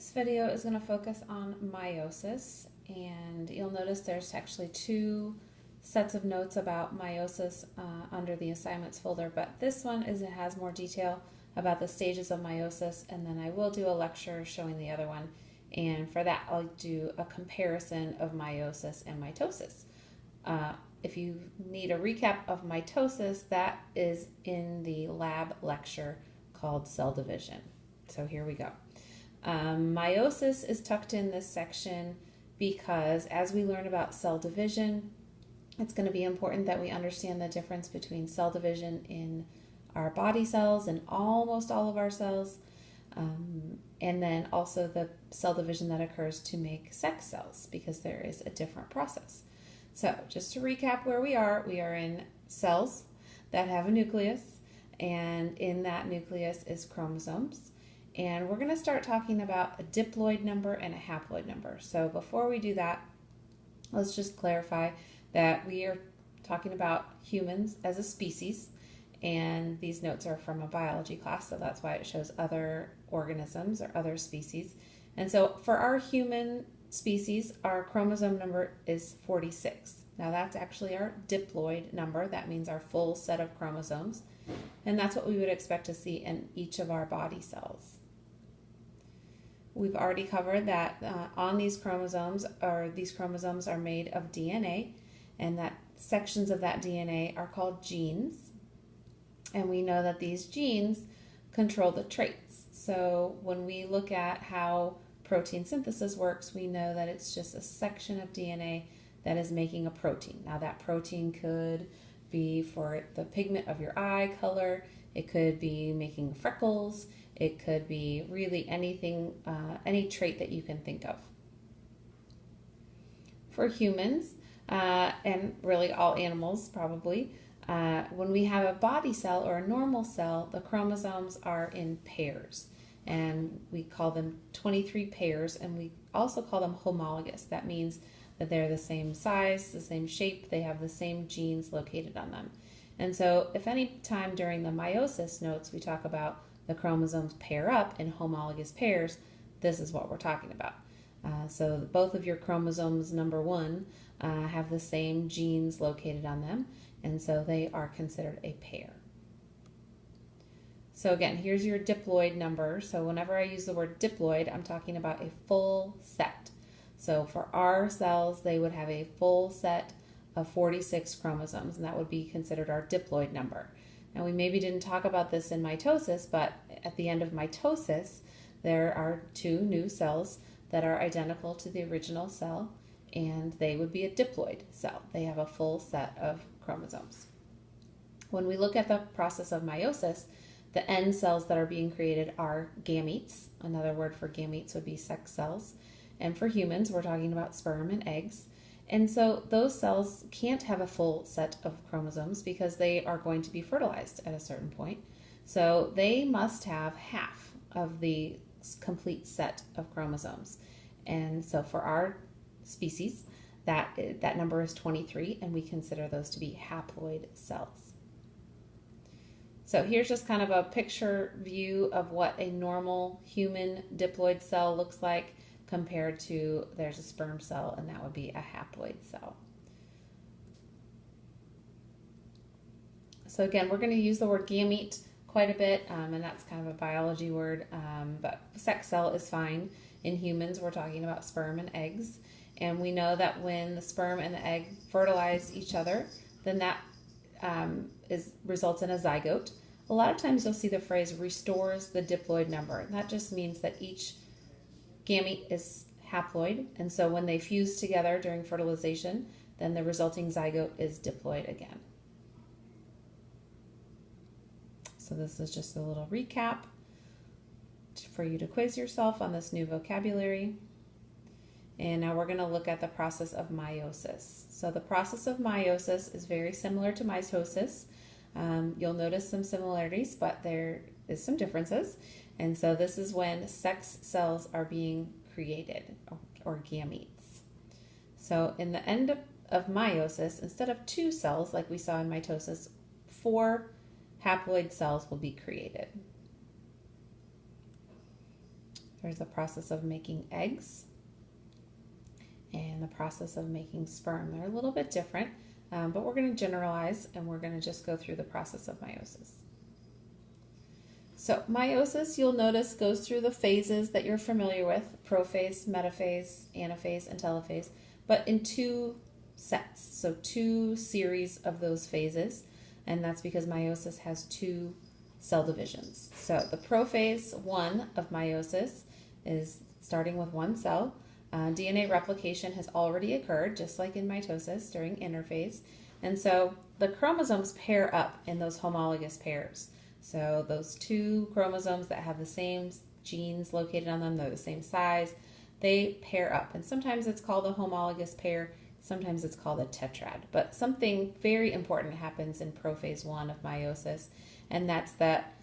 This video is going to focus on meiosis, and you'll notice there's actually two sets of notes about meiosis under the assignments folder, but this one it has more detail about the stages of meiosis, and then I will do a lecture showing the other one, and for that I'll do a comparison of meiosis and mitosis. If you need a recap of mitosis, that is in the lab lecture called Cell Division. So here we go. Meiosis is tucked in this section because as we learn about cell division, it's going to be important that we understand the difference between cell division in our body cells and almost all of our cells, and then also the cell division that occurs to make sex cells, because there is a different process. So just to recap where we are in cells that have a nucleus, and in that nucleus is chromosomes. And we're going to start talking about a diploid number and a haploid number. So before we do that, let's just clarify that we are talking about humans as a species, and these notes are from a biology class, so that's why it shows other organisms or other species. And so for our human species, our chromosome number is 46. Now that's actually our diploid number. That means our full set of chromosomes, and that's what we would expect to see in each of our body cells. We've already covered that on these chromosomes are made of DNA, and that sections of that DNA are called genes. And we know that these genes control the traits. So when we look at how protein synthesis works, we know that it's just a section of DNA that is making a protein. Now that protein could be for the pigment of your eye color, it could be making freckles, it could be really anything, any trait that you can think of. For humans, and really all animals probably, when we have a body cell or a normal cell, the chromosomes are in pairs, and we call them 23 pairs, and we also call them homologous. That means that they're the same size, the same shape, they have the same genes located on them. And so if any time during the meiosis notes we talk about the chromosomes pair up in homologous pairs, this is what we're talking about. So both of your chromosomes, number one, have the same genes located on them, and so they are considered a pair. So again, here's your diploid number. So whenever I use the word diploid, I'm talking about a full set. So for our cells, they would have a full set of 46 chromosomes, and that would be considered our diploid number. Now we maybe didn't talk about this in mitosis, but at the end of mitosis, there are two new cells that are identical to the original cell, and they would be a diploid cell. They have a full set of chromosomes. When we look at the process of meiosis, the end cells that are being created are gametes. Another word for gametes would be sex cells. And for humans, we're talking about sperm and eggs. And so those cells can't have a full set of chromosomes because they are going to be fertilized at a certain point. So they must have half of the complete set of chromosomes. And so for our species, that number is 23, and we consider those to be haploid cells. So here's just kind of a picture view of what a normal human diploid cell looks like compared to, there's a sperm cell, and that would be a haploid cell. So again, we're going to use the word gamete quite a bit, and that's kind of a biology word, but sex cell is fine. In humans, we're talking about sperm and eggs, and we know that when the sperm and the egg fertilize each other, then that results in a zygote. A lot of times you'll see the phrase restores the diploid number, and that just means that each gamete is haploid, and so when they fuse together during fertilization, then the resulting zygote is diploid again. So this is just a little recap for you to quiz yourself on this new vocabulary. And now we're going to look at the process of meiosis. So the process of meiosis is very similar to mitosis. You'll notice some similarities, but there is some differences. And so this is when sex cells are being created, or gametes. So in the end of meiosis, instead of 2 cells like we saw in mitosis, 4 haploid cells will be created. There's the process of making eggs and the process of making sperm. They're a little bit different, but we're going to generalize and we're going to just go through the process of meiosis. So meiosis, you'll notice, goes through the phases that you're familiar with: prophase, metaphase, anaphase, and telophase, but in two sets, so two series of those phases, and that's because meiosis has two cell divisions. So the prophase 1 of meiosis is starting with one cell. DNA replication has already occurred, just like in mitosis during interphase, and so the chromosomes pair up in those homologous pairs. So those two chromosomes that have the same genes located on them, they're the same size, they pair up. And sometimes it's called a homologous pair, sometimes it's called a tetrad. But something very important happens in prophase 1 of meiosis, and that's that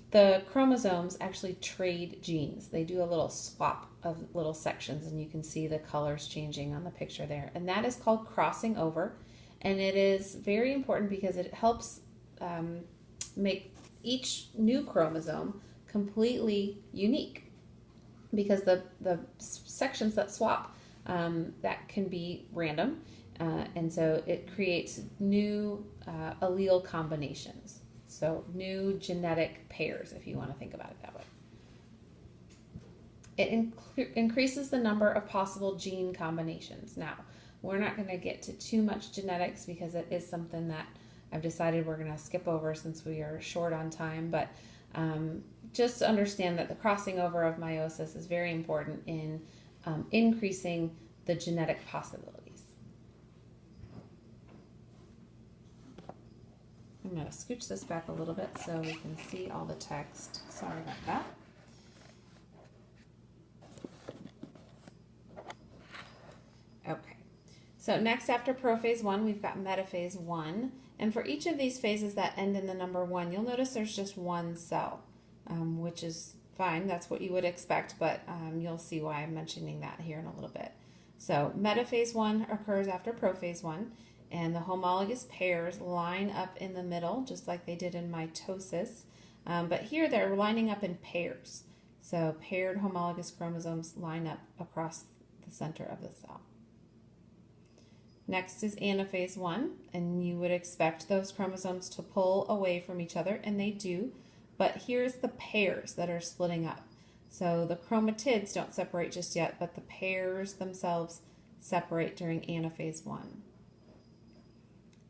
the chromosomes actually trade genes. They do a little swap of little sections, and you can see the colors changing on the picture there. And that is called crossing over, and it is very important because it helps make each new chromosome completely unique, because the sections that swap, that can be random, and so it creates new allele combinations, so new genetic pairs, if you want to think about it that way. It increases the number of possible gene combinations. Now, we're not going to get to too much genetics because it is something that I've decided we're going to skip over since we are short on time, but just understand that the crossing over of meiosis is very important in increasing the genetic possibilities. I'm going to scooch this back a little bit so we can see all the text. Sorry about that. Okay, so next after prophase 1, we've got metaphase 1. And for each of these phases that end in the number 1, you'll notice there's just one cell, which is fine. That's what you would expect, but you'll see why I'm mentioning that here in a little bit. So metaphase 1 occurs after prophase 1, and the homologous pairs line up in the middle, just like they did in mitosis. But here they're lining up in pairs. So paired homologous chromosomes line up across the center of the cell. Next is anaphase 1, and you would expect those chromosomes to pull away from each other, and they do, but here's the pairs that are splitting up. So the chromatids don't separate just yet, but the pairs themselves separate during anaphase 1.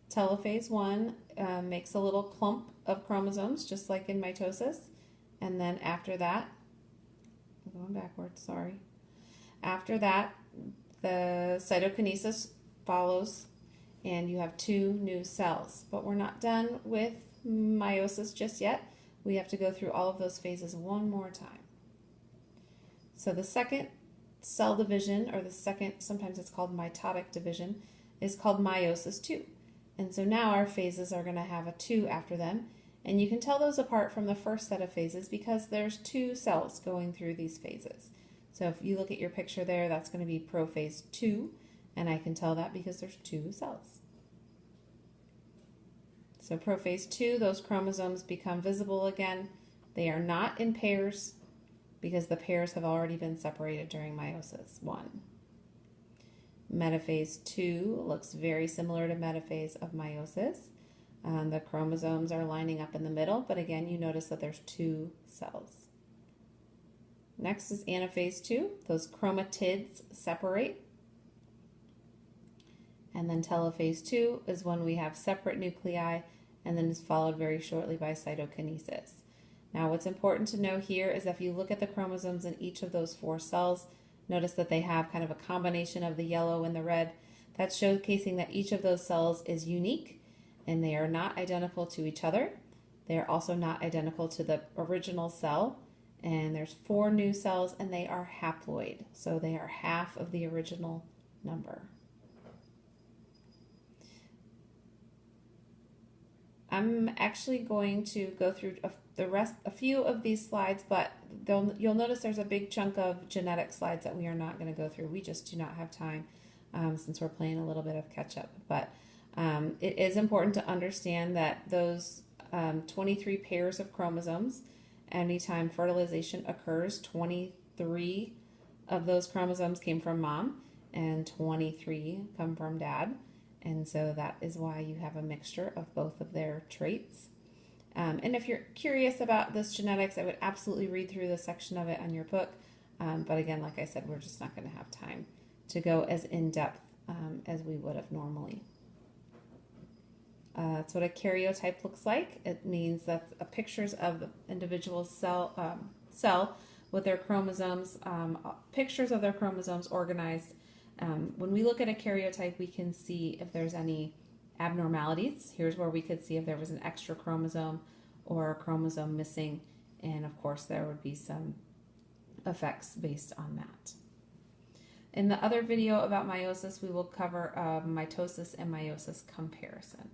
Telophase 1 makes a little clump of chromosomes, just like in mitosis, and then after that, going backwards, sorry. After that, the cytokinesis follows, and you have two new cells. But we're not done with meiosis just yet. We have to go through all of those phases one more time. So the second cell division, or the second, sometimes it's called mitotic division, is called meiosis 2. And so now our phases are going to have a 2 after them. And you can tell those apart from the first set of phases because there's two cells going through these phases. So if you look at your picture there, that's going to be prophase 2. And I can tell that because there's two cells. So prophase 2, those chromosomes become visible again. They are not in pairs because the pairs have already been separated during meiosis 1. Metaphase 2 looks very similar to metaphase of meiosis. The chromosomes are lining up in the middle, but again, you notice that there's two cells. Next is anaphase 2. Those chromatids separate. And then telophase 2 is when we have separate nuclei, and then is followed very shortly by cytokinesis. Now what's important to know here is if you look at the chromosomes in each of those 4 cells, notice that they have kind of a combination of the yellow and the red. That's showcasing that each of those cells is unique, and they are not identical to each other. They are also not identical to the original cell, and there's 4 new cells, and they are haploid, so they are half of the original number. I'm actually going to go through a few of these slides, but you'll notice there's a big chunk of genetic slides that we are not going to go through. We just do not have time since we're playing a little bit of catch up. But it is important to understand that those 23 pairs of chromosomes, anytime fertilization occurs, 23 3 of those chromosomes came from mom and 23 come from dad. And so that is why you have a mixture of both of their traits. And if you're curious about this genetics, I would absolutely read through the section of it on your book. But again, like I said, we're just not going to have time to go as in-depth as we would have normally. That's what a karyotype looks like. It means that pictures of the individual cell with their chromosomes, pictures of their chromosomes organized. When we look at a karyotype, we can see if there's any abnormalities. Here's where we could see if there was an extra chromosome or a chromosome missing. And of course, there would be some effects based on that. In the other video about meiosis, we will cover mitosis and meiosis comparison.